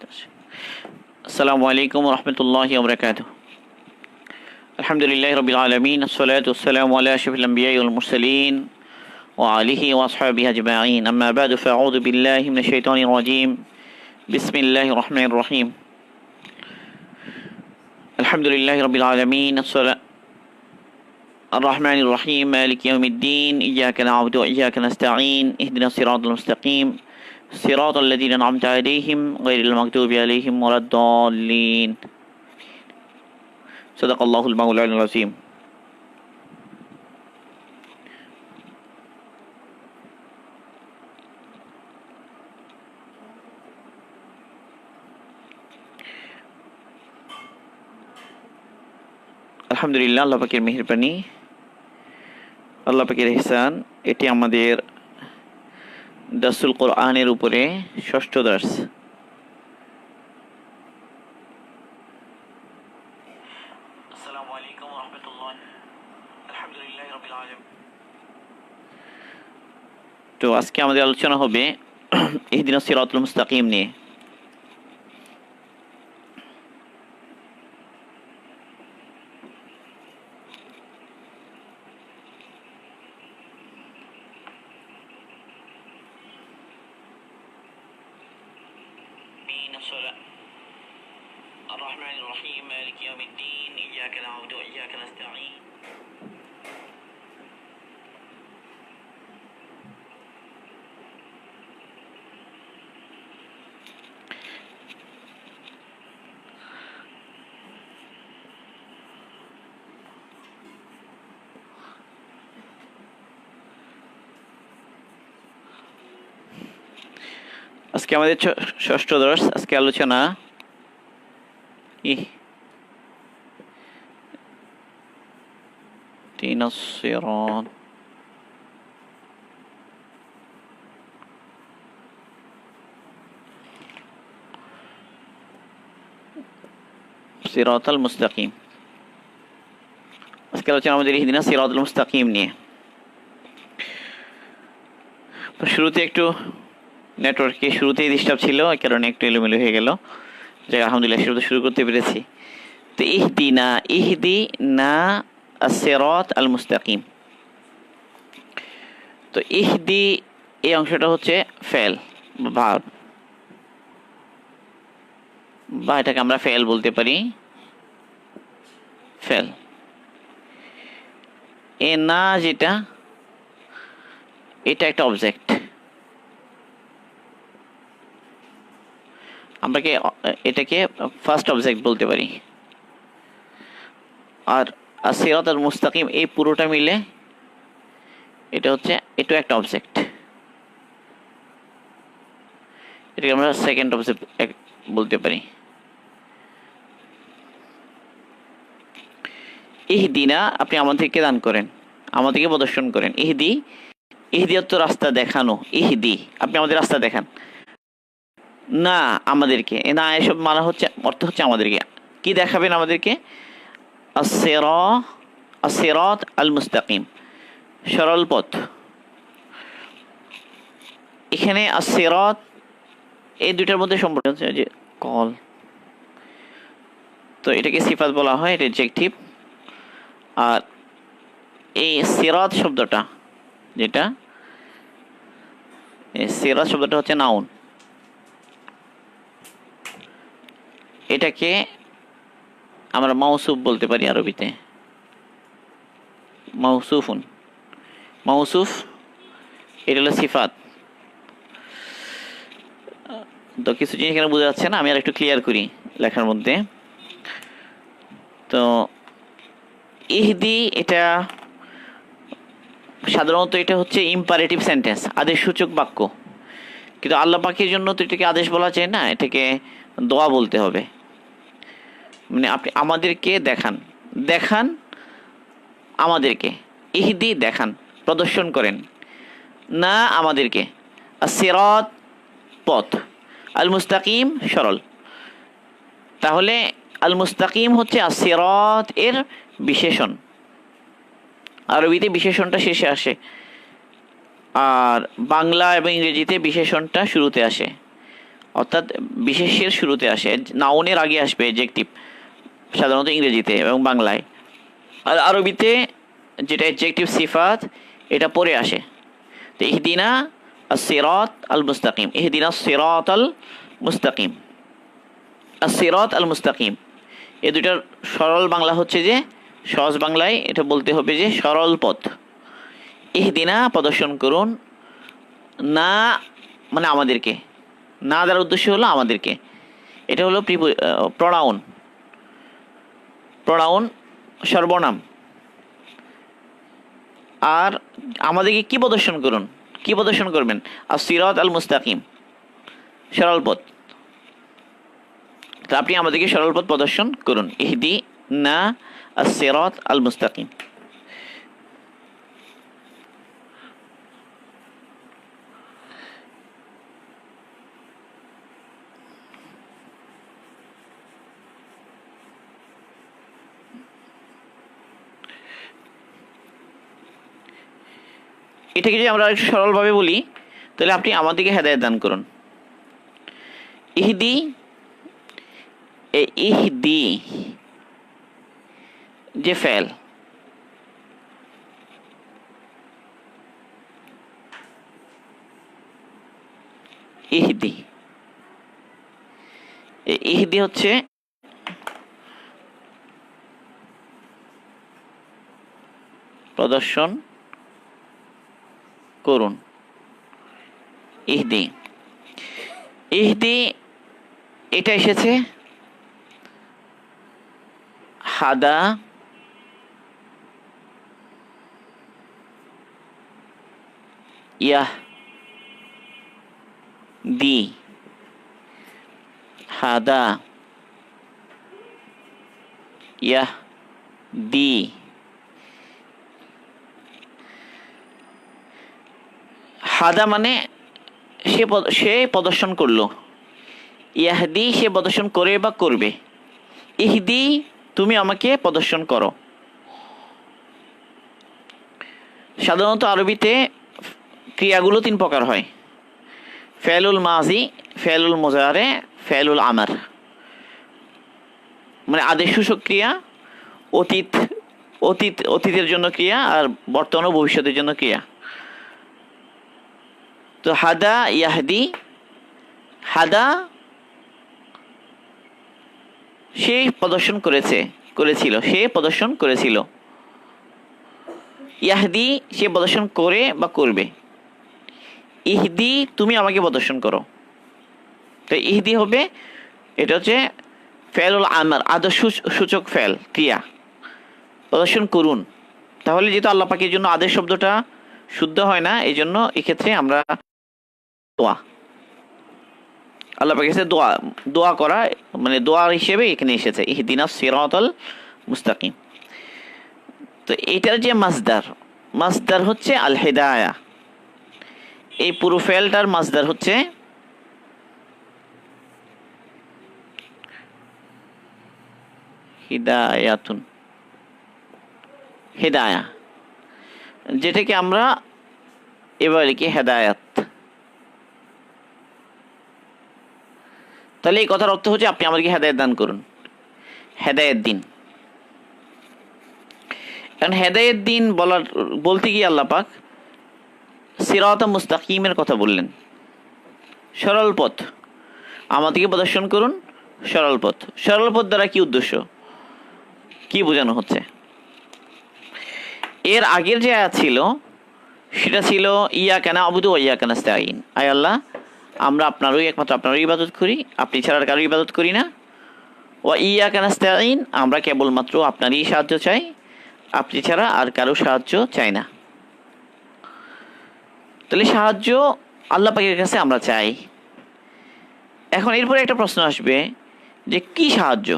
আসসালামু আলাইকুম ওয়া রাহমাতুল্লাহি ওয়া বারাকাতুহু। আলহামদুলিল্লাহি রাব্বিল আলামিন, আসসালাতু ওয়াসসালামু আলা আশরাফিল আমবিয়াই ওয়াল মুরসালিন ওয়া আলিহি ওয়া আসহাবিহি আজমাইন। আম্মা বা'দু, ফাআউযু বিল্লাহি মিনাশ শাইতানির রাজীম। বিসমিল্লাহির রহমানির রহিম। আলহামদুলিল্লাহি রাব্বিল আলামিন, الرحمن الرحيم مالك يوم الدين إياك نعبد وإياك نستعين اهدنا الصراط المستقيم صراط الذين أنعمت عليهم غير المغضوب عليهم ولا الضالين صدق الله المولى العظيم. আলহামদুলিল্লাহ, আল্লাহ পাকের মেহেরবানি, আল্লাহ পাকের ইহসান। এটি আমাদের দারসুল কোরআনের উপরে ষষ্ঠ দার্স। আসসালামু আলাইকুম ওয়া রাহমাতুল্লাহ। আলহামদুলিল্লাহি রাব্বিল আলামিন। তো আজকে আমাদের আলোচনা হবে ইহদিনাস সিরাতুল মুস্তাকিম নিয়ে। الرحمن الرحيم مالك يوم الدين إياك نعبد وإياك نستعين. আজকে আমাদের ষষ্ঠ দর্স। আজকে আলোচনা ইহদিনাস সিরাতাল মুস্তাকিম। আজকে আলোচনা আমাদের ইহদিনাস সিরাতাল মুস্তাকিম নিয়ে। শুরুতে একটু নেটওয়ার্কে শুরুতেই ডিস্টার্ব ছিল, এই কারণে একটু এলোমেলো হয়ে গেল। যাই আলহামদুলিল্লাহ শুরু করতে পেরেছি। তো ইহদিনা আস-সিরাত আল মুস্তাকিম। তো ইহদি এই অংশটা হচ্ছে ফেল বা ভার্ব, বা এটাকে আমরা ফেল বলতে পারি। ফেল এ না, যেটা এটা একটা অবজেক্ট। আমরা এটাকে ফার্স্ট অবজেক্ট বলতে পারি। আর সিরাত আল মুস্তাকিম এই পুরোটা মিলে এটা হচ্ছে, এটা একটা অবজেক্ট। এটাকে আমরা সেকেন্ড অবজেক্ট বলতে পারি। ইহদিনা, আপনি আমাদেরকে দান করেন, আমাদেরকে প্রদর্শন করেন। ইহদি অর্থ রাস্তা দেখানো। ইহদি, আপনি আমাদের রাস্তা দেখান। না, আমাদেরকে না, এসব মানে হচ্ছে অর্থ হচ্ছে আমাদেরকে কি দেখাবেন? আমাদেরকে আস-সিরাত আল মুস্তাকিম, সরল পথ। এখানে আস-সিরাত এই দুইটার মধ্যে সম্পর্ক হচ্ছে যে কল, তো এটাকে সিফাত বলা হয়, এটা অ্যাডজেক্টিভ। আর এই সিরাত শব্দটা, যেটা সিরাত শব্দটা হচ্ছে নাউন। এটাকে আমরা মাউসুফ বলতে পারি আরবিতে। মাউসুফুন, মাউসুফ, এটা হলো সিফাত। তো কিছু জিনিস এখানে বোঝা যাচ্ছে না, আমি আর একটু ক্লিয়ার করি লেখার মধ্যে। তো ইহদি, এটা সাধারণত এটা হচ্ছে ইম্পারেটিভ সেন্টেন্স, আদেশসূচক বাক্য। কিন্তু আল্লাহ পাকের জন্য তো এটাকে আদেশ বলা যায় না, এটাকে দোয়া বলতে হবে। মানে আপনি আমাদেরকে দেখান আমাদেরকে। ইহদি দেখান, প্রদর্শন করেন। না, আমাদেরকে। as-সিরাত পথ, আল মুস্তাকিম সরল। তাহলে আল মুস্তাকিম হচ্ছে as-সিরাত এর বিশেষণ। আরবিতে বিশেষণটা শেষে আসে, আর বাংলা এবং ইংরেজিতে বিশেষণটা শুরুতে আসে। অর্থাৎ বিশেষ্যের শুরুতে আসে, নাউনের আগে আসবে অ্যাডজেক্টিভ, সাধারণত ইংরেজিতে এবং বাংলায়। আর আরবিতে যেটা অ্যাডজেক্টিভ সিফাত, এটা পরে আসে। তো ইহদিনা আস-সিরাত আল মুস্তাকিম, ইহদিনা সিরাত আল মুস্তাকিম, আস-সিরাত আল মুস্তাকিম, এই দুটার সরল বাংলা হচ্ছে যে, সহজ বাংলায় এটা বলতে হবে যে সরল পথ। ইহদিনা প্রদর্শন করুন, না মানে আমাদেরকে, না দ্বারা উদ্দেশ্য হলো আমাদেরকে, এটা হলো প্রোনাউন, প্রোনাউন সর্বনাম। আর আমাদেরকে কি প্রদর্শন করুন, কি প্রদর্শন করবেন? as-সিরাত আল মুস্তাকিম, সরল পথ। তো আপনি আমাদেরকে সরল পথ প্রদর্শন করুন। ইহদি না as-সিরাত আল মুস্তাকিম। এটাকে যদি আমরা একটু সরলভাবে বলি, তাহলে আপনি আমাদেরকে হেদায়েত দান করুন। ইহদি, ইহদি যে ফেল, ইহদি, ইহদি হচ্ছে প্রদর্শন করুন। ইহদি, ইহদি এটা এসেছে হাদা, ইয়াহ দি, হাদা ইয়াহ দি। হাদা মানে সে প্রদর্শন করলো, ইয়াহদি সে প্রদর্শন করে বা করবে, ইহদি তুমি আমাকে প্রদর্শন করো। সাধারণত আরবিতে ক্রিয়াগুলো তিন প্রকার হয়: ফেলুল মাজি, ফেলুল মুজারে, ফেলুল আমার। মানে আদেশ সূচক ক্রিয়া, অতীতের জন্য ক্রিয়া, আর বর্তমান ও ভবিষ্যতের জন্য ক্রিয়া। তো হাদা ইয়াহদি, হাদা সে প্রদর্শন করেছিল, সে প্রদর্শন করেছিল। ইয়াহদি সে প্রদর্শন করে বা করবে। ইহদি তুমি আমাকে প্রদর্শন করো। তো ইহদি হবে, এটা হচ্ছে ফেলুল আমার, আদেশ সূচক ফেল, ক্রিয়া, প্রদর্শন করুন। তাহলে যেহেতু আল্লাহ পাকের জন্য আদেশ শব্দটা শুদ্ধ হয় না, এই জন্য এক্ষেত্রে আমরা দোয়া, আল্লাহ পাকের কাছে দোয়া, দোয়া করা, মানে দোয়া হিসেবে এখানে এসেছে ইহদিনাস সিরাতাল মুস্তাকিম। তো এটার যে মাসদার, মাসদার হচ্ছে আল হিদায়া। এই পুরো ফেলটার মাসদার হচ্ছে হিদায়াতুন, হিদায়া, যেটাকে আমরা এবার লিখি হেদায়াত। তাহলে এই কথার অর্থ হচ্ছে আপনি আমাদেরকে হেদায়েত দান করুন, হেদায়েত দিন। কারণ হেদায়েত দিন বলতে গিয়ে আল্লাহ পাক সিরাতা মুস্তাকিমের কথা বললেন, সরল পথ আমাদেরকে প্রদর্শন করুন, সরল পথ। সরল পথ দ্বারা কি উদ্দেশ্য, কি বোঝানো হচ্ছে? এর আগের যে আয়াত ছিল সেটা ছিল ইয়াকা না'বুদু ওয়া ইয়াকা নাস্তাঈন, আয় আল্লাহ আমরা একমাত্র আপনারই ইবাদত করি, আপনি ছাড়া আর কারো ইবাদত করি না। ওয়া ইয়াকা নাস্তাঈন, আমরা কেবলমাত্র আপনারই সাহায্য চাই, আপনি ছাড়া আর কারো সাহায্য চাই না। তাহলে সাহায্য আল্লাহ পাকের কাছে আমরা চাই। এখন এরপরে একটা প্রশ্ন আসবে যে কি সাহায্য?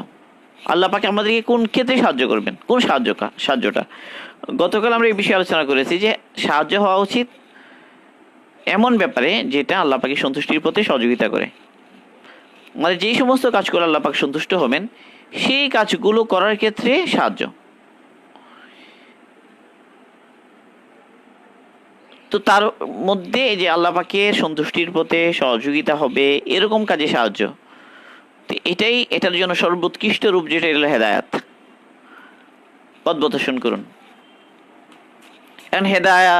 আল্লাহ পাক আমাদেরকে কোন ক্ষেত্রে সাহায্য করবেন, কোন সাহায্যটা? গতকাল আমরা এই বিষয়ে আলোচনা করেছি যে সাহায্য হওয়া উচিত এমন ব্যাপারে যেটা আল্লাহ পাকের সন্তুষ্টির পথে সহযোগিতা করে। মানে যেই সমস্ত কাজ করে আল্লাহ পাক সন্তুষ্ট হবেন, সেই কাজগুলো করার ক্ষেত্রে সাহায্য। তো তার মধ্যে এই যে আল্লাহ পাকের সন্তুষ্টির পথে সহযোগিতা হবে এরকম কাজে সাহায্য, তো এটার জন্য সর্বোৎকৃষ্ট রূপ যেটা হলো হেদায়াত, পথ প্রদর্শন করুন। এখন হেদায়া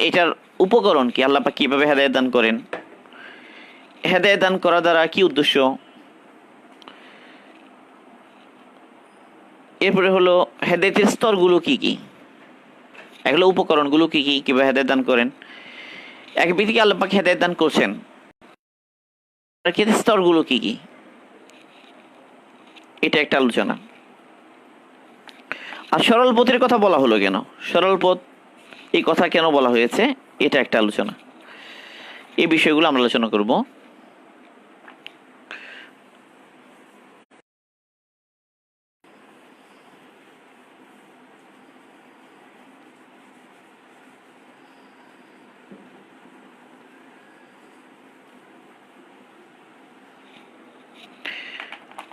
এটার উপকরণ কি, আল্লাহ পাক কিভাবে হেদায়েত দান করেন, হেদায়েত দান করা দ্বারা কি উদ্দেশ্য, এরপরে হলো হেদায়েতের স্তরগুলো কি কি, এগুলো উপকরণগুলো কি কি, কিভাবে হেদায়েত দান করেন, এক ব্যক্তিকে আল্লাহ পাক হেদায়েত দান করছেন স্তরগুলো কি কি, এটা একটা আলোচনা। আর সরল পথের কথা বলা হলো কেন, সরল পথ এই কথা কেন বলা হয়েছে, এটা একটা আলোচনা। এই বিষয়গুলো আমরা আলোচনা করব।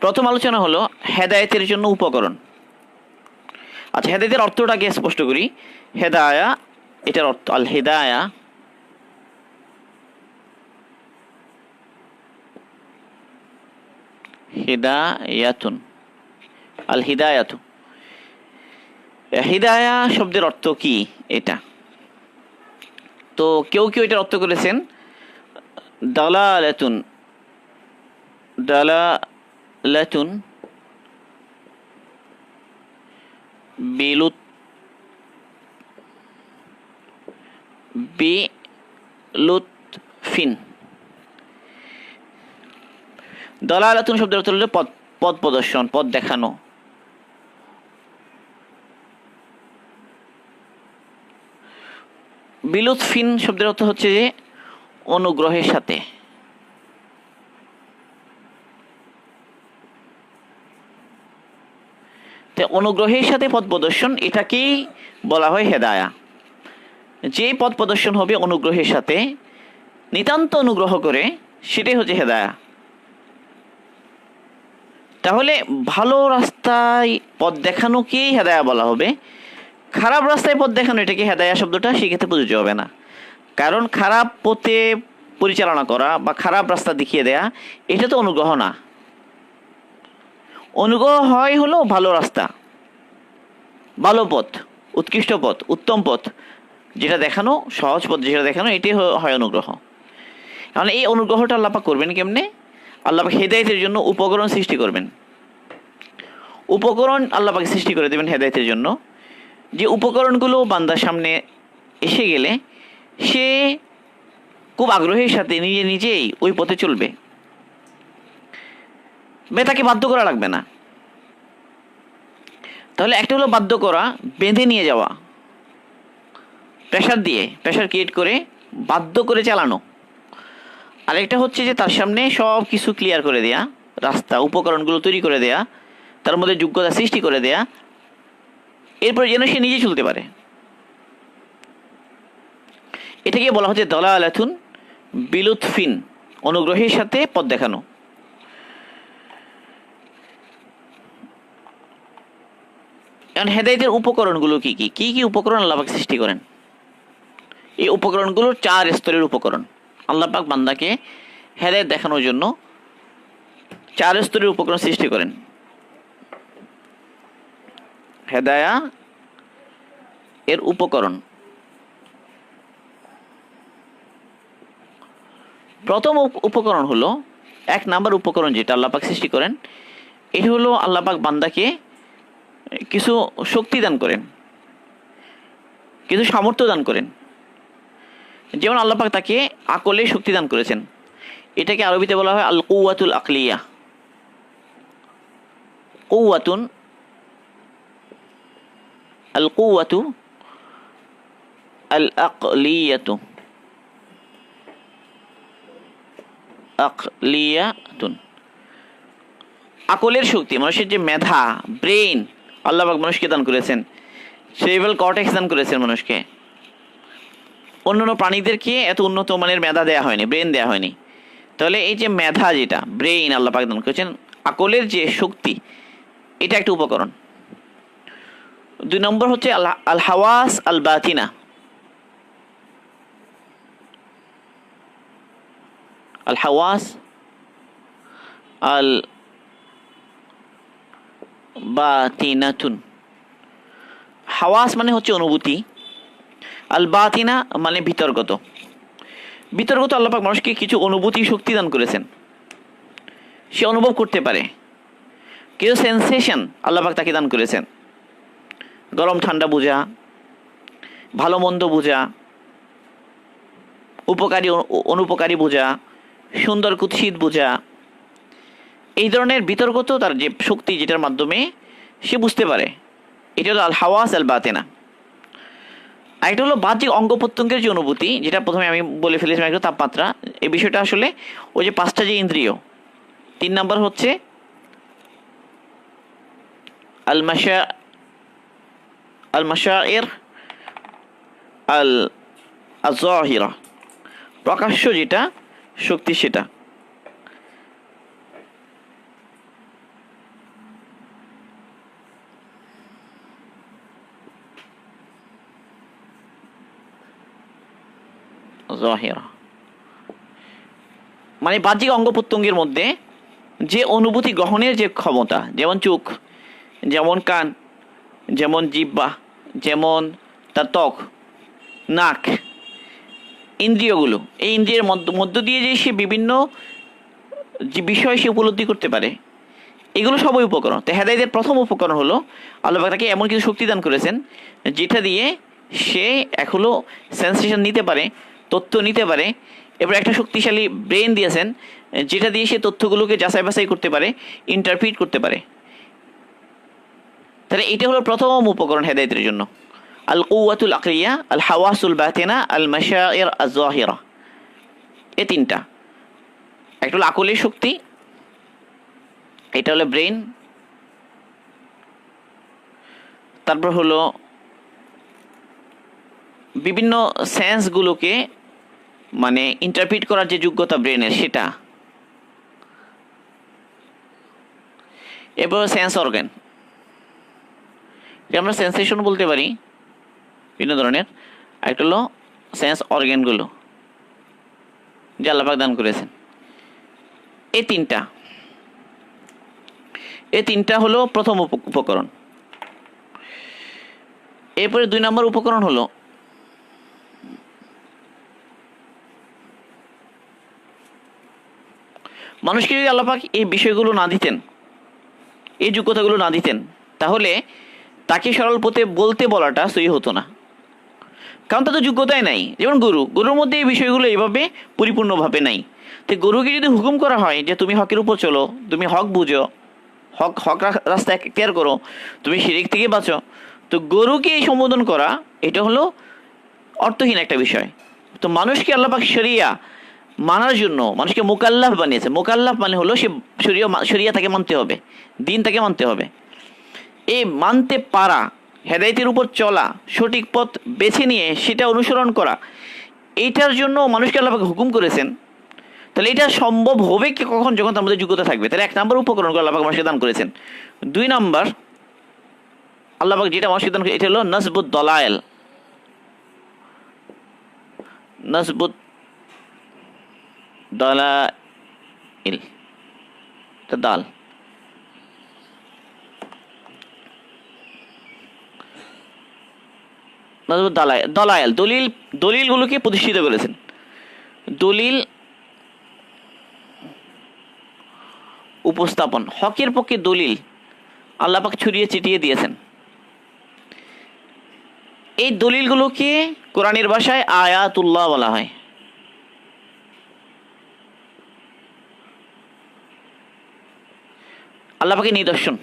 প্রথম আলোচনা হলো হেদায়েতের জন্য উপকরণ। আচ্ছা, হেদায়েতের অর্থটাকে স্পষ্ট করি। হেদায়া, এটার অর্থ আল হিদায়া, হিদায়াতুন, আল হিদায়াতু। হিদায়া শব্দের অর্থ কি এটা, তো কেউ কেউ এটার অর্থ করেছেন দালালাতুন, দালালাতুন বিলুৎফিন। দালালাতুন শব্দের অর্থ হলো পথ প্রদর্শন, পথ দেখানো। বিলুৎফিন শব্দের অর্থ হচ্ছে যে অনুগ্রহের সাথে। অনুগ্রহের সাথে পথ প্রদর্শন, এটাকেই বলা হয় হেদায়া। যে পথ প্রদর্শন হবে অনুগ্রহের সাথে, নিতান্ত অনুগ্রহ করে, সেটাই হচ্ছে হেদায়া। তাহলে ভালো রাস্তায় পথ দেখানোকেই হেদায়া বলা হবে। খারাপ রাস্তায় পথ দেখানো এটাকে হেদায়া শব্দটা সেক্ষেত্রে প্রযোজ্য হবে না, কারণ খারাপ পথে পরিচালনা করা বা খারাপ রাস্তা দেখিয়ে দেয়া এটা তো অনুগ্রহ না। অনুগ্রহ হয় হলো ভালো রাস্তা, ভালো পথ, উৎকৃষ্ট পথ, উত্তম পথ যেটা দেখানো, সহজ পথ যেটা দেখানো, এটাই হয় অনুগ্রহ। কারণ এই অনুগ্রহটা আল্লাহ পাক করবেন কেমনে, আল্লাহ পাক হেদায়েতের জন্য উপকরণ সৃষ্টি করবেন। উপকরণ আল্লাহ পাক সৃষ্টি করে দেবেন হেদায়েতের জন্য, যে উপকরণগুলো বান্দার সামনে এসে গেলে সে খুব আগ্রহের সাথে নিজেই ওই পথে চলবে, তাকে বাধ্য করা লাগবে না। তাহলে একটা হলো বাধ্য করা, বেঁধে নিয়ে যাওয়া, প্রেশার ক্রিয়েট করে বাধ্য করে চালানো। আরেকটা হচ্ছে যে তার সামনে সব কিছু ক্লিয়ার করে দেয়া, রাস্তা উপকরণগুলো তৈরি করে দেয়া, তার মধ্যে যোগ্যতা সৃষ্টি করে দেয়া, এরপর যেন সে নিজে চলতে পারে। এটাকে বলা হচ্ছে দালালাতুন বিলুৎফিন, অনুগ্রহের সাথে পথ দেখানো। এখন হেদায়েতের উপকরণগুলো কি কি, কি কি উপকরণ আল্লাহ পাক সৃষ্টি করেন। এই উপকরণগুলো 4 স্তরের উপকরণ। আল্লাহ পাক বান্দাকে হেদায়েত দেখানোর জন্য 4 স্তরের উপকরণ সৃষ্টি করেন। হেদায়া এর উপকরণ, প্রথম উপকরণ হলো, 1 নাম্বার উপকরণ যেটা আল্লাহ পাক সৃষ্টি করেন, এটা হলো আল্লাহ পাক বান্দাকে কিছু শক্তি দান করেন, কিছু সামর্থ্য দান করেন। যেমন আল্লাহ পাক তাকে আকলের শক্তি দান করেছেন, এটাকে আরবিতে বলা হয় আল কুওয়াতুল আকলিয়া। কুওয়াতুন, আল কুওয়াতু আল আকলিয়াতু, আকলিয়াতুন আকলের শক্তি, মানুষের যে মেধা, ব্রেইন আল্লাহ পাক মানুষকে দান করেছেন, সেরিব্রাল কর্টেক্স দান করেছেন মানুষকে। অন্যান্য প্রাণীদেরকে এত উন্নত মানের মেধা দেওয়া হয়নি, ব্রেন দেওয়া হয়নি। তাহলে এই যে মেধা, যেটা ব্রেইন আল্লাহ পাক দান করেছেন, আকলের যে শক্তি, এটা একটা উপকরণ। 2 নম্বর হচ্ছে আল হাওয়াস আল বাতিনা, আল হাওয়াস আল বাতিনাতুন। হাওয়াস মানে হচ্ছে অনুভূতি, আল বাতিনা মানে বিতর্গত। বিতর্গত আল্লাহ পাক মানুষকে কিছু অনুভূতি শক্তি দান করেছেন, সে অনুভব করতে পারে। কিছু সেন্সেশন আল্লাহ পাক তাকে দান করেছেন, গরম ঠান্ডা বোঝা, ভালো মন্দ বোঝা, উপকারী অনুপকারী বোঝা, সুন্দর কুৎসিত বোঝা, এই ধরনের বিতর্কত তার যে শক্তি, যেটার মাধ্যমে সে বুঝতে পারে। এটা হলো আল হাওয়াস আল বাতেনা। আরেকটা হলো বাহ্যিক অঙ্গ প্রত্যঙ্গের যে অনুভূতি, যেটা প্রথমে আমি বলে ফেলেছিলাম একটু, তাপমাত্রা। এই বিষয়টা আসলে ওই যে 5টা যে ইন্দ্রিয়, 3 নম্বর হচ্ছে আল মাশায়ের আল আযাহিরা, প্রকাশ্য যেটা শক্তি সেটা। জাহিরা মানে বাহ্যিক অঙ্গ প্রত্যঙ্গের মধ্যে যে অনুভূতি গ্রহণের যে ক্ষমতা, যেমন চোখ, যেমন কান, যেমন জিহ্বা, যেমন তার ত্বক, নাক, ইন্দ্রিয়গুলো, এই ইন্দ্রিয়ের মধ্য দিয়ে যে সে বিভিন্ন যে বিষয় সে উপলব্ধি করতে পারে, এগুলো সবই উপকরণ। তো হেদায়েতের প্রথম উপকরণ হলো আল্লাহ পাক তাকে এমন কিছু শক্তি দান করেছেন যেটা দিয়ে সে এখনো সেন্সেশন নিতে পারে, তথ্য নিতে পারে। এবার একটা শক্তিশালী ব্রেন দিয়েছেন যেটা দিয়ে সে তথ্যগুলোকে যাচাই বাছাই করতে পারে, ইন্টারপ্রিট করতে পারে। তাহলে এটা হলো প্রথম উপকরণ হেদায়েতের জন্য, আল কুওয়াতুল আকলিয়া, আল হাওয়াসুল বাতিনা, আল মাশায়ের আয যাহিরা। এই 3টা, একটা হলো আকলের শক্তি, এটা হলো ব্রেন, তারপর হলো বিভিন্ন সেন্সগুলোকে মানে ইন্টারপ্রিট করার যে যোগ্যতা ব্রেনের সেটা। এরপর সেন্স অর্গান, এটা আমরা সেন্সেশন বলতে পারি বিভিন্ন ধরনের। একটা হলো সেন্স অর্গানগুলো যে আল্লাহ পাক দান করেছেন। এই 3টা হলো প্রথম উপকরণ। এরপরে 2 নম্বর উপকরণ হলো মানুষকে যদি আল্লাহ পাক এই বিষয়গুলো না দিতেন, এই যোগ্যতাগুলো না দিতেন, তাহলে তাকে সরল পথে বলতে বলাটা সহি হতো না, কারণ তার তো যোগ্যতাই নাই। যেমন গরুর মধ্যে এই বিষয়গুলো এইভাবে পরিপূর্ণভাবে নাই। তো গরুকে যদি হুকুম করা হয় যে তুমি হকের উপর চলো, তুমি হক বুঝো, হক রাস্তা এখতিয়ার করো, তুমি শিরিক থেকে বাঁচো, তো গরুকে এই সম্বোধন করা এটা হলো অর্থহীন একটা বিষয়। তো মানুষকে আল্লাহ পাক শরিয়া মানার জন্য মানুষকে মুকাল্লাফ বানিয়েছে। মুকাল্লাফ মানে হলো সে শরিয়া তাকে মানতে হবে, দিন তাকে মানতে হবে। এই মানতে পারা, হেদায়েতের উপর চলা, সঠিক পথ বেছে নিয়ে সেটা অনুসরণ করা, এইটার জন্য মানুষকে আল্লাহ পাক হুকুম করেছেন। তাহলে এটা সম্ভব হবে কি কখন? যখন তার মধ্যে যোগ্যতা থাকবে। তাহলে 1 নম্বর উপকরণ আল্লাহ পাক মানুষকে দান করেছেন। 2 নম্বর আল্লাহ পাক যেটা মানুষকে দান করেছেন এটা হলো নাসবুদ দলায়েল, নাসবুদ দালাইল, এটা দাল, নাসবুদ দলায়েল, দলিলগুলোকে প্রতিষ্ঠিত করেছেন। দলিল উপস্থাপন, হকের পক্ষে দলিল আল্লাহ পাক ছড়িয়ে ছিটিয়ে দিয়েছেন। এই দলিলগুলোকে কোরআনের ভাষায় আয়াতুল্লাহ বলা হয়। আল্লাহ পাকের নিদর্শন,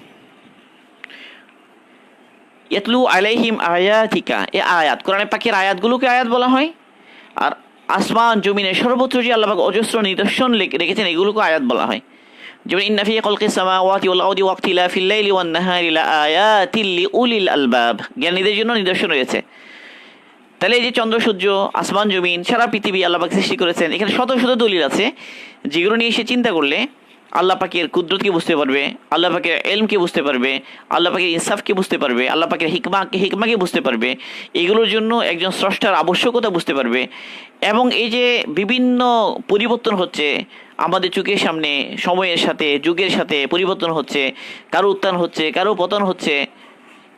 ইয়াতলু আলাইহিম আয়াতিকা, এ আয়াত, কোরআনের পাকের আয়াতগুলোকে আয়াত বলা হয়। আর আসমান জমিনের সর্বত্র যে আল্লাহ পাক অজস্র নিদর্শন রেখেছেন এগুলোকে আয়াত বলা হয়। যেমন ইন্না ফি খালকিস সামাওয়াতি ওয়াল আরদি ওয়া ইখতিলাফিল লাইলি ওয়ান নাহারি লাআয়াতিল লিউলিল আলবাব, জ্ঞানীদের জন্য নিদর্শন রয়েছে। তাহলে এই যে চন্দ্র সূর্য, আসমান জমিন, সারা পৃথিবী আল্লাহ পাক সৃষ্টি করেছেন, এখানে শত শত দলিল আছে যেগুলো নিয়ে এসে চিন্তা করলে আল্লাহ পাকের কুদরতকে বুঝতে পারবে, আল্লাহ পাকের এলমকে বুঝতে পারবে, আল্লাহ পাকের ইনসাফকে বুঝতে পারবে, আল্লাহ পাকের হিকমাকে বুঝতে পারবে। এগুলোর জন্য একজন স্রষ্টার আবশ্যকতা বুঝতে পারবে। এবং এই যে বিভিন্ন পরিবর্তন হচ্ছে আমাদের চোখের সামনে, সময়ের সাথে যুগের সাথে পরিবর্তন হচ্ছে, কারো উত্থান হচ্ছে, কারো পতন হচ্ছে,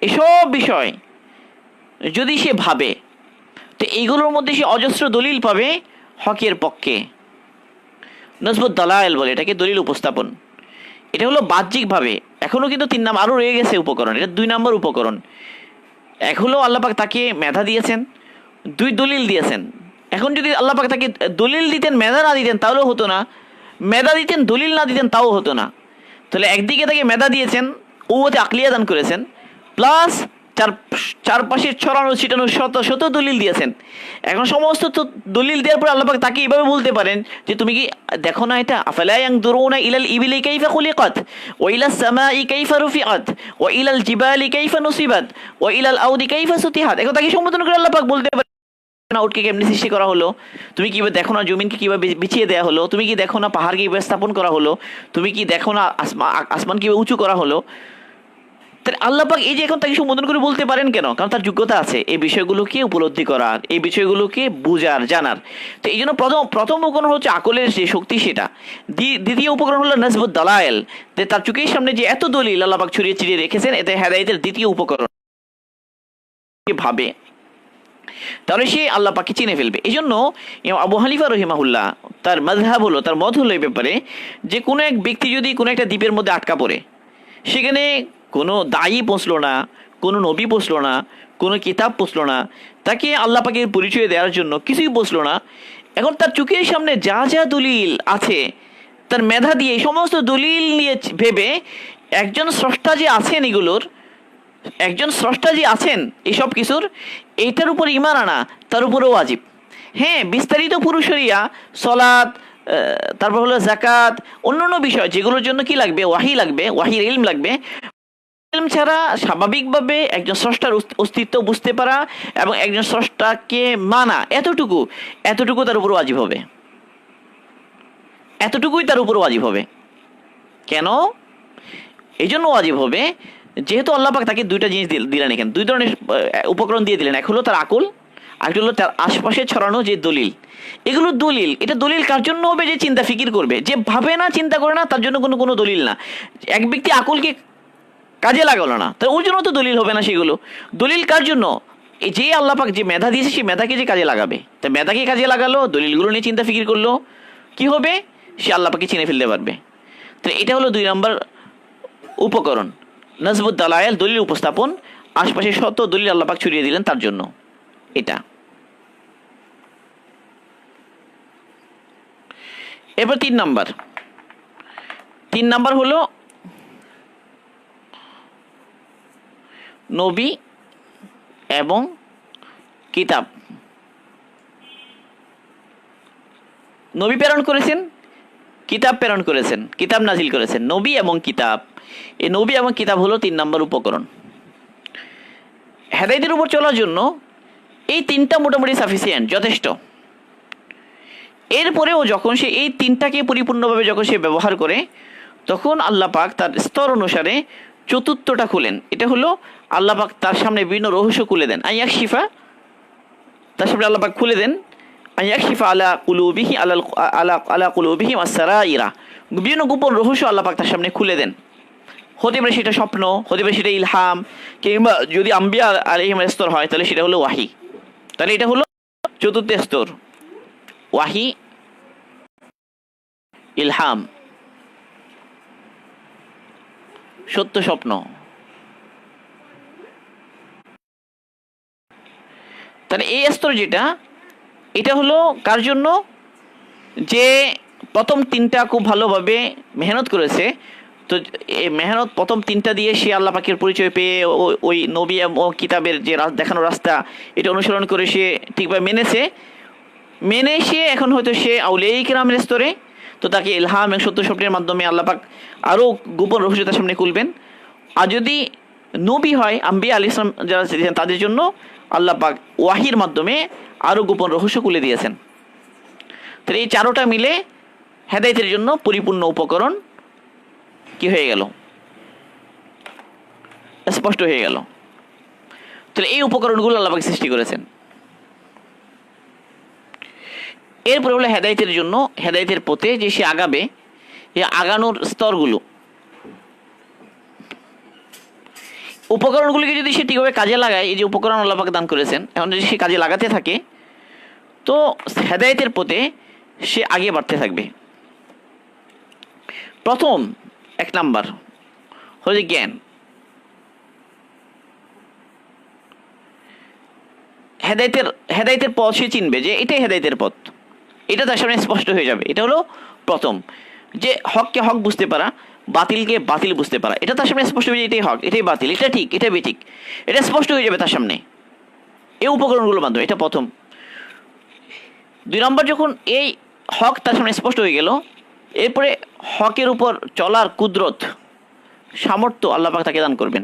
এসব বিষয় যদি সে ভাবে, তো এইগুলোর মধ্যে সে অজস্র দলিল পাবে হকের পক্ষে। নজবুত দালায়েল বলে এটাকে, দলিল উপস্থাপন। এটা হলো বাহ্যিকভাবে। এখনও কিন্তু 3 নাম্বার আরও রয়ে গেছে উপকরণ, এটা 2 নম্বর উপকরণ। এক হলো আল্লাহ পাক তাকে মেধা দিয়েছেন, 2 দলিল দিয়েছেন। এখন যদি আল্লাহ পাক তাকে দলিল দিতেন, মেধা না দিতেন, তাহলেও হতো না। মেধা দিতেন, দলিল না দিতেন, তাও হতো না। তাহলে একদিকে তাকে মেধা দিয়েছেন, ওতে আকলিয়া দান করেছেন, প্লাস চারপাশে ছড়ানো ছিটানো শত শত দলিল দিয়েছেন। এখন সমস্ত দলিল দেওয়ার পর আল্লাহ পাক তাকে এইভাবে বলতে পারেন যে তুমি কি দেখো না এটা, আফালা ইয়ানজুরুনা ইলাল ইবিলি কাইফা খুলিকাত ওয়া ইলাস সামাই কাইফা রুফিআত ওয়া ইলাল জিবালি কাইফা নুসিবাত ওয়া ইলাল আউদি কাইফা সুতিহাত। এখন তাকে সম্বোধন করে আল্লাহ পাক বলতে পারেন না উটকে কেমনি সৃষ্টি করা হলো, তুমি কি দেখো না জমিনকে কিভাবে বিছিয়ে দেওয়া হলো, তুমি কি দেখো না পাহাড়কে কিভাবে স্থাপন করা হলো, তুমি কি দেখো না আসমান কিভাবে উঁচু করা হলো। তাহলে আল্লাহ পাক এই যে এখন তাকে সম্বোধন করে বলতে পারেন কেন? কারণ তার যোগ্যতা আছে এই বিষয়গুলোকে উপলব্ধি করার, এই বিষয়গুলোকে বুঝার, জানার। তো এই জন্য প্রথম উপকরণ হচ্ছে আকলের যে শক্তি, সেটা। দ্বিতীয় উপকরণ হলো নজবুত দালায়েল, তার চোখের সামনে যে এত দলিল আল্লাহ পাক ছড়িয়ে ছিটিয়ে রেখেছেন, এতে হেদায়েতের দ্বিতীয় উপকরণ ভাবে, তাহলে সে আল্লাহ পাককে চিনে ফেলবে। এই জন্য আবু হানিফা রহিমাহুল্লাহ তার মাযহাব হলো, তার মত হলো এই ব্যাপারে, যে কোনো এক ব্যক্তি যদি কোনো একটা দ্বীপের মধ্যে আটকা পড়ে, সেখানে কোনো দায়ী পৌঁছলো না, কোনো নবী পৌঁছলো না, কোনো কিতাব পৌঁছলো না, তাকে আল্লাহ পাকের পরিচয় দেওয়ার জন্য কিছুই পৌঁছলো না। এখন তার চোখের সামনে যা যা দলিল আছে, তার মেধা দিয়ে এই সমস্ত দলিল নিয়ে ভেবে একজন স্রষ্টা যে আছেন, এগুলোর একজন স্রষ্টা যে আছেন এইসব কিছুর, এইটার উপর ঈমান আনা তার উপরেও ওয়াজিব। হ্যাঁ, বিস্তারিত পুরো শরিয়া, সলাত, তারপর হলো যাকাত, অন্যান্য বিষয় যেগুলোর জন্য কি লাগবে, ওয়াহি লাগবে, ওয়াহির ইলম লাগবে। ইলম ছাড়া স্বাভাবিকভাবে একজন স্রষ্টার অস্তিত্ব বুঝতে পারা এবং একজন স্রষ্টাকে মানা, এতটুকু তার উপর ওয়াজিব হবে। এতটুকুই তার উপর ওয়াজিব হবে। কেন এই জন্য ওয়াজিব হবে? যেহেতু আল্লাহ পাক তাকে 2টা জিনিস দিলেন, এখানে 2 ধরনের উপকরণ দিয়ে দিলেন। এক হলো তার আকল, আরেকটা হলো তার আশপাশে ছড়ানো যে দলিল। এগুলো দলিল, এটা দলিল কার জন্য হবে? যে চিন্তা ফিকির করবে, যে ভাবে না, চিন্তা করে না, তার জন্য কোনো দলিল না। এক ব্যক্তি আকলকে কাজে লাগালো না, তার ওর জন্য তো দলিল হবে না। সেগুলো দলিল কার জন্য? এই যে আল্লাহ পাক যে মেধা দিয়েছে, সেই মেধাকে যে কাজে লাগাবে, তা মেধাকে কাজে লাগালো, দলিলগুলো নিয়ে চিন্তা ফিকির করলো, কি হবে? সে আল্লাহ পাকে চিনে ফেলতে পারবে। তো এটা হলো 2 নম্বর উপকরণ, নজবুত দালায়েল, দলিল উপস্থাপন। আশপাশে শত দলিল আল্লাহ পাক ছড়িয়ে দিলেন তার জন্য, এটা। এবার 3 নাম্বার হলো নবী এবং কিতাব। নবী প্রেরণ করেছেন, কিতাব প্রেরণ করেছেন, কিতাব নাজিল করেছেন, নবী এবং কিতাব। এই নবী এবং কিতাব হলো 3 নম্বর উপকরণ। হেদায়েতের উপর চলার জন্য এই 3টা মোটামুটি সাফিসিয়েন্ট, যথেষ্ট। এরপরেও যখন সে এই 3টাকে পরিপূর্ণভাবে যখন সে ব্যবহার করে, তখন আল্লাহ পাক তার স্তর অনুসারে 4টা খুলেন। এটা হলো আল্লাহ পাক তার সামনে বিভিন্ন রহস্য খুলে দেন। আইয়াক শিফা, তার সামনে আল্লাহ পাক খুলে দেন আইয়াক শিফা আলা কুলুবিহি আলা কুলুবিহিম আসসারাইরা, বিভিন্ন গোপন রহস্য আল্লাহ পাক তার সামনে খুলে দেন। হতে পারে সেটা স্বপ্ন, হতে পারে সেটা ইলহাম, কিংবা যদি আম্বিয়া আলাইহিমের স্তর হয় তাহলে সেটা হলো ওয়াহি। তাহলে এটা হলো 4র্থ স্তর, ওয়াহি, ইলহাম, সত্য স্বপ্ন। তাহলে এই স্তর যেটা, এটা হলো কার জন্য? যে প্রথম 3টা খুব ভালোভাবে মেহনত করেছে। তো এই মেহনত প্রথম 3টা দিয়ে সে আল্লাহ পাকের পরিচয় পেয়ে ওই নবী ও কিতাবের যে দেখানো রাস্তা, এটা অনুসরণ করে সে ঠিকভাবে মেনে সে এখন হয়তো সে আউলিয়া কিরামের স্তরে। তো তাকে ইলহাম এবং সত্য স্বপ্নের মাধ্যমে আল্লাহ পাক আরও গোপন রহস্য তার সামনে খুলবেন। আর যদি নবী হয়, আম্বিয়া আলাইহিস সালাম যারা ছিলেন, তাদের জন্য আল্লাহ পাক ওয়াহির মাধ্যমে আরও গোপন রহস্য খুলে দিয়েছেন। তাহলে এই 4টা মিলে হেদায়েতের জন্য পরিপূর্ণ উপকরণ কি হয়ে গেল, স্পষ্ট হয়ে গেল। তাহলে এই উপকরণগুলো আল্লাহ পাক সৃষ্টি করেছেন। এরপরে হলো হেদায়েতের জন্য, হেদায়েতের পথে যে সে আগাবে, এই আগানোর স্তরগুলো, উপকরণগুলিকে যদি সে ঠিকভাবে কাজে লাগায়, এই যে উপকরণ আল্লাহ পাক দান করেছেন, এখন যদি সে কাজে লাগাতে থাকে তো হেদায়েতের পথে সে আগে বাড়তে থাকবে। প্রথম 1 নাম্বার হলো জ্ঞান। হেদায়েতের পথ সে চিনবে যে এটাই হেদায়েতের পথ, এটা তার সামনে স্পষ্ট হয়ে যাবে। এটা হলো প্রথম, যে হককে হক বুঝতে পারা, বাতিলকে বাতিল বুঝতে পারা, এটা তার সামনে স্পষ্ট হয়ে যাবে, এটাই হক, এটাই বাতিল, এটা ঠিক, এটা বেঠিক, এটা স্পষ্ট হয়ে যাবে তার সামনে এই উপকরণগুলোর মাধ্যমে। এটা প্রথম। 2 নম্বর, যখন এই হক তার সামনে স্পষ্ট হয়ে গেল, এরপরে হকের উপর চলার কুদরত, সামর্থ্য আল্লাহ পাক তাকে দান করবেন।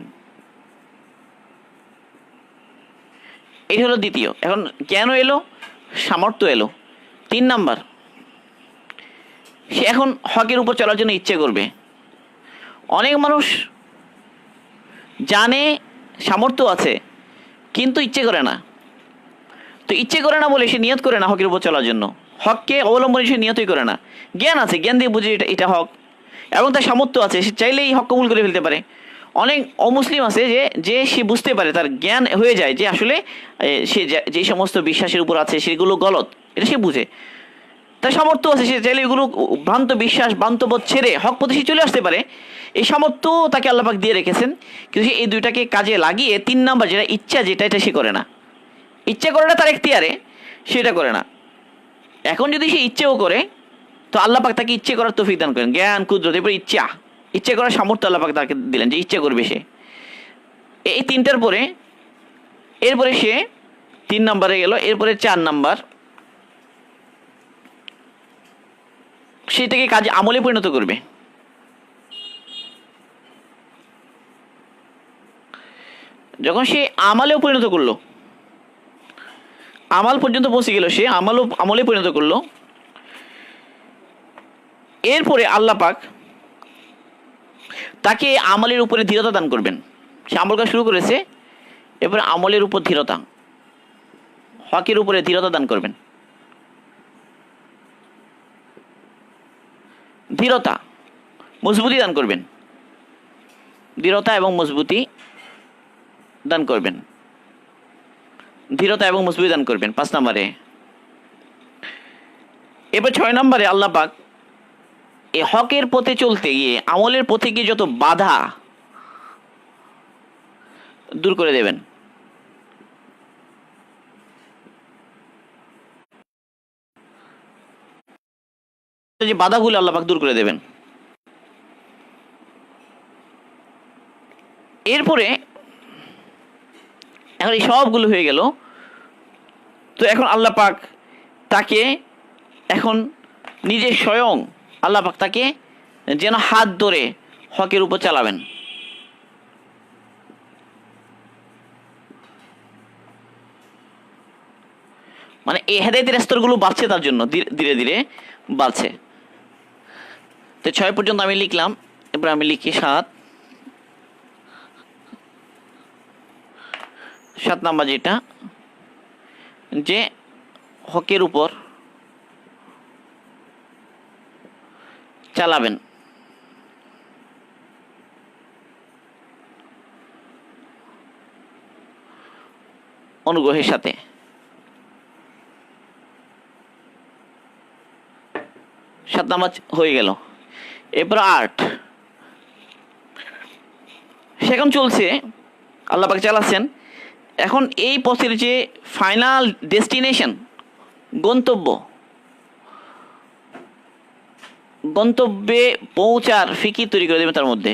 এই হলো দ্বিতীয়। এখন জ্ঞানও এলো, সামর্থ্য এলো। 3 নাম্বার, সে এখন হকের উপর চলার জন্য ইচ্ছে করবে। অনেক মানুষ জানে সামর্থ্য আছে কিন্তু ইচ্ছে করে না। তো ইচ্ছে করে না বলে সে নিয়ত করে না হকের উপর চলার জন্য, হককে অবলম্বনে সে নিয়তই করে না। জ্ঞান আছে, জ্ঞান দিয়ে বুঝে এটা হক, এবং তার সামর্থ্য আছে, সে চাইলেই হক কবুল করে ফেলতে পারে। অনেক অমুসলিম আছে যে সে বুঝতে পারে, তার জ্ঞান হয়ে যায় যে আসলে সে যে সমস্ত বিশ্বাসের উপর আছে সেগুলো গলত, এটা সে বুঝে। তার সামর্থ্য আছে, সে চাইলে এগুলো ভ্রান্ত বিশ্বাস, ভ্রান্তবোধ ছেড়ে হক পথে সে চলে আসতে পারে। এই সামর্থ্য তাকে আল্লাহ পাক দিয়ে রেখেছেন, কিন্তু সে এই দুইটাকে কাজে লাগিয়ে 3 নাম্বার যেটা ইচ্ছা, এটা সে করে না। ইচ্ছে করে না, তার এখতিয়ারে, সেটা করে না। এখন যদি সে ইচ্ছেও করে তো আল্লাহ পাক তাকে ইচ্ছে করার তৌফিক দান করেন, জ্ঞান, কুদরত, এরপর ইচ্ছে করার সামর্থ্য আল্লাহ পাক তাকে দিলেন যে ইচ্ছে করবে সে। এই 3টার পরে এরপরে সে 3 নাম্বারে গেল। এরপরে 4 নাম্বার, সেটাকে কাজে আমলে পরিণত করবে। যখন সে আমালেও পরিণত করলো, আমাল পর্যন্ত পৌঁছে গেল, সে আমলে পরিণত করলো, এরপরে আল্লাহ পাক তাকে আমলের উপরে ধীরতা দান করবেন। সে আমল কাজ শুরু করেছে, এরপরে আমলের উপর ধীরতা, হকের উপরে ধীরতা দান করবেন। দৃঢ়তা, মজবুতি দান করবেন, দৃঢ়তা এবং মজবুতি দান করবেন, দৃঢ়তা এবং মজবুতি দান করবেন 5 নম্বরে। এবার 6 নম্বরে আল্লাহ পাক এই হকের পথে চলতে গিয়ে, আমলের পথে গিয়ে যত বাধা দূর করে দেবেন। যে বাধাগুলো আল্লাহ পাক দূর করে দেবেন। এরপরে এখন এই সবগুলো হয়ে গেল, তো এখন আল্লাহ পাক তাকে এখন নিজে স্বয়ং আল্লাহ পাক তাকে যেন হাত ধরে হকের উপর চালাবেন। মানে এই হেদায়েতের স্তরগুলো বাড়ছে তার জন্য, ধীরে ধীরে বাড়ছে। তো 6 পর্যন্ত আমি লিখলাম, এবার আমি লিখি 7 নাম্বার, যেটা যে হকের উপর চালাবেন। অনুগ্রহের সাথে। সাত নাম্বার হয়ে গেল। এরপর 8 সেখান চলছে, আল্লাহ পাক চালাচ্ছেন। এখন এই পথের যে ফাইনাল ডেস্টিনেশন, গন্তব্যে পৌঁছার ফিকির তৈরি করে দেবেন তার মধ্যে।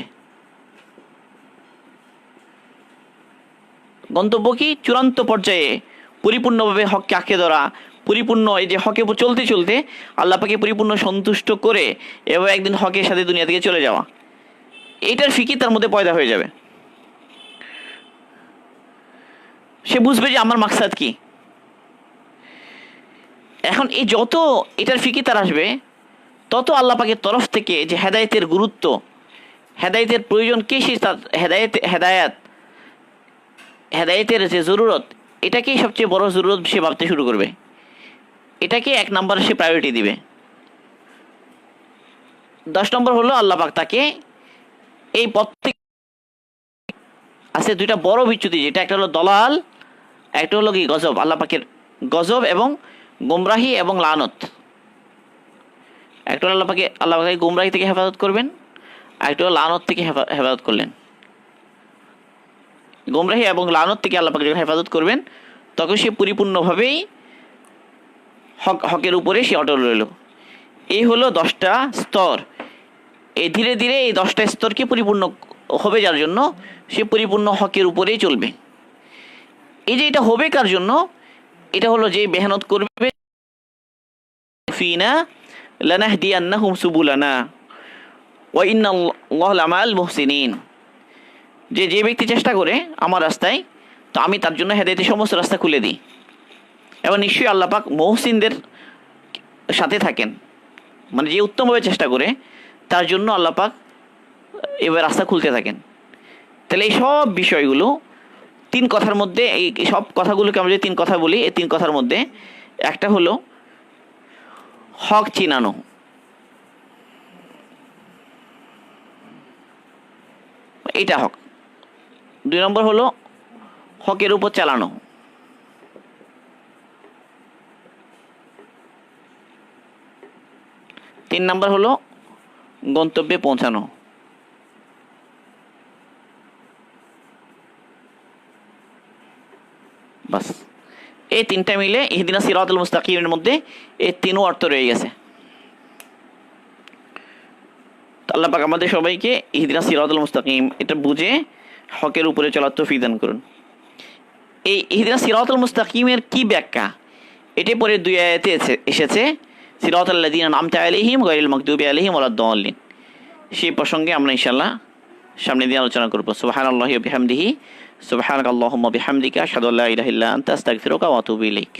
গন্তব্য কি? চূড়ান্ত পর্যায়ে পরিপূর্ণভাবে হককে আঁকড়ে ধরা, পরিপূর্ণ এই যে হকে চলতে চলতে আল্লাহ পাকে পরিপূর্ণ সন্তুষ্ট করে এবং একদিন হকের সাথে দুনিয়া থেকে চলে যাওয়া, এইটার ফিকির তার মধ্যে পয়দা হয়ে যাবে। সে বুঝবে যে আমার মাকসাদ কি। এখন এই যত এটার ফিকির তার আসবে, তত আল্লাহ পাকের তরফ থেকে যে হেদায়েতের গুরুত্ব, হেদায়েতের প্রয়োজন কি, সে হেদায়েতের যে জরুরত, এটাকেই সবচেয়ে বড় জরুরত সে ভাবতে শুরু করবে, এটাকে 1 নম্বর সে প্রায়োরিটি দিবে। 10 নম্বর হলো আল্লাহ পাক তাকে এই পথ থেকে আছে 2টা বড় বিচ্যুতি, যেটা একটা হলো দলাল, একটা হলো কি গজব, আল্লাহ পাকের গজব এবং গোমরাহি এবং লানত। একটা হলো আল্লাহ পাকে গোমরাহি থেকে হেফাজত করবেন, আরেকটা হলো লানত থেকে হেফাজত করলেন। গোমরাহি এবং লানত থেকে আল্লাহ পাক যখন হেফাজত করবেন, তখন সে পরিপূর্ণভাবেই হকের উপরে সে অটল রইল। এই হলো 10টা স্তর। এই ধীরে ধীরে এই 10টা স্তরকে পরিপূর্ণ হবে যার জন্য, সে পরিপূর্ণ হকের উপরেই চলবে। এই যে এটা হবে কার জন্য, এটা হলো যে মেহনত করবে, ফিনা লানাহদিয়ান্নাহুম সুবুলানা ওয়া ইন্নাল্লাহা লামাল মুহসিনিন। যে ব্যক্তি চেষ্টা করে আমার রাস্তায়, তো আমি তার জন্য হেদায়েতের সমস্ত রাস্তা খুলে দিই, এবং নিশ্চয়ই আল্লাহ পাক মুহসিনদের সাথে থাকেন। মানে যে উত্তমভাবে চেষ্টা করে তার জন্য আল্লাহ পাক এবার রাস্তা খুলতে থাকেন। তাহলে এই সব বিষয়গুলো 3 কথার মধ্যে, এই সব কথাগুলোকে আমরা যে 3 কথা বলি, এই 3 কথার মধ্যে একটা হলো হক চিনানো, এটা হক। 2 নম্বর হলো হকের উপর চালানো, 3 নম্বর হলো গন্তব্যে পৌঁছানো। বাস, এই 3টা মিলে ইহদিনাস সিরাতাল মুস্তাকিমের মধ্যে এই 3ও অর্থ রয়ে গেছে। আল্লাহ পাক আমাদের সবাইকে ইহদিনাস সিরাতাল মুস্তাকিম এটা বুঝে হকের উপরে চলার তৌফিক দান করুন। এই ইহদিনাস সিরাতাল মুস্তাকিমের কি ব্যাখ্যা, এটি পরে 2 আয়াতে এসেছে, সিরাতাল লাযিনা আন'আমতা আলাইহিম গায়রিল মাগদুবি আলাইহিম ওয়ালাদ-দাল্লিন। সেই প্রসঙ্গে আমরা ইনশাআল্লাহ সামনে দিয়ে আলোচনা করব। সুবহানাল্লাহি ওয়া বিহামদিহি, সুবহানাকাল্লাহুম্মা বিহামদিকা, আশহাদু আল্লা ইলাহা ইল্লা আনতা, আস্তাগফিরুকা ওয়া আতুবু ইলাইক।